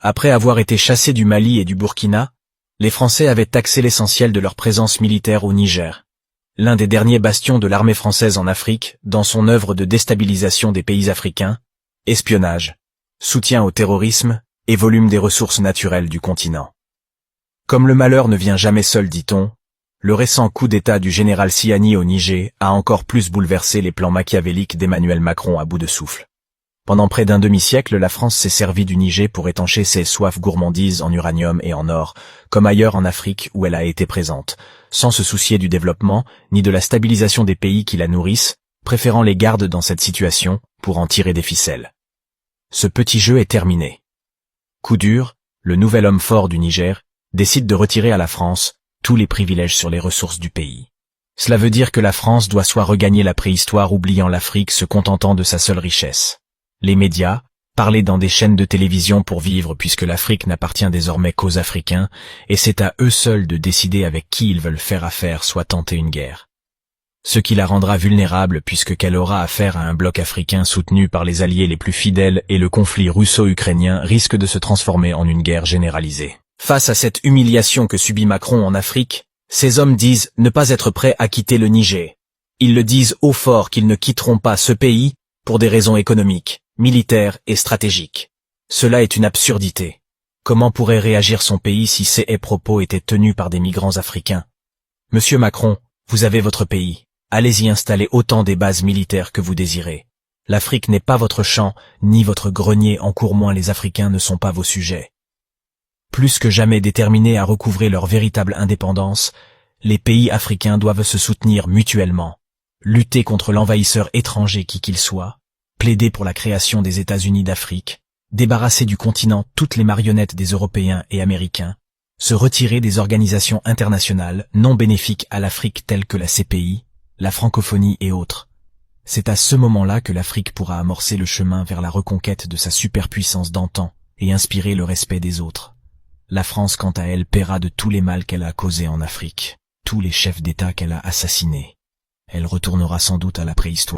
Après avoir été chassés du Mali et du Burkina, les Français avaient taxé l'essentiel de leur présence militaire au Niger. L'un des derniers bastions de l'armée française en Afrique, dans son œuvre de déstabilisation des pays africains, espionnage, soutien au terrorisme et volume des ressources naturelles du continent. Comme le malheur ne vient jamais seul, dit-on, le récent coup d'État du général Siani au Niger a encore plus bouleversé les plans machiavéliques d'Emmanuel Macron à bout de souffle. Pendant près d'un demi-siècle, la France s'est servie du Niger pour étancher ses soifs gourmandises en uranium et en or, comme ailleurs en Afrique où elle a été présente, sans se soucier du développement ni de la stabilisation des pays qui la nourrissent, préférant les gardes dans cette situation pour en tirer des ficelles. Ce petit jeu est terminé. Coup dur, le nouvel homme fort du Niger décide de retirer à la France tous les privilèges sur les ressources du pays. Cela veut dire que la France doit soit regagner la préhistoire oubliant l'Afrique se contentant de sa seule richesse. Les médias, parler dans des chaînes de télévision pour vivre puisque l'Afrique n'appartient désormais qu'aux Africains, et c'est à eux seuls de décider avec qui ils veulent faire affaire soit tenter une guerre. Ce qui la rendra vulnérable puisque qu'elle aura affaire à un bloc africain soutenu par les alliés les plus fidèles et le conflit russo-ukrainien risque de se transformer en une guerre généralisée. Face à cette humiliation que subit Macron en Afrique, ces hommes disent ne pas être prêts à quitter le Niger. Ils le disent haut fort qu'ils ne quitteront pas ce pays pour des raisons économiques, militaires et stratégiques. Cela est une absurdité. Comment pourrait réagir son pays si ces propos étaient tenus par des migrants africains? Monsieur Macron, vous avez votre pays. Allez-y installer autant des bases militaires que vous désirez. L'Afrique n'est pas votre champ, ni votre grenier, encore moins les Africains ne sont pas vos sujets. Plus que jamais déterminés à recouvrer leur véritable indépendance, les pays africains doivent se soutenir mutuellement, lutter contre l'envahisseur étranger qui qu'il soit, plaider pour la création des États-Unis d'Afrique, débarrasser du continent toutes les marionnettes des Européens et Américains, se retirer des organisations internationales non bénéfiques à l'Afrique telles que la CPI, la francophonie et autres. C'est à ce moment-là que l'Afrique pourra amorcer le chemin vers la reconquête de sa superpuissance d'antan et inspirer le respect des autres. La France, quant à elle, paiera de tous les mals qu'elle a causés en Afrique, tous les chefs d'État qu'elle a assassinés. Elle retournera sans doute à la préhistoire.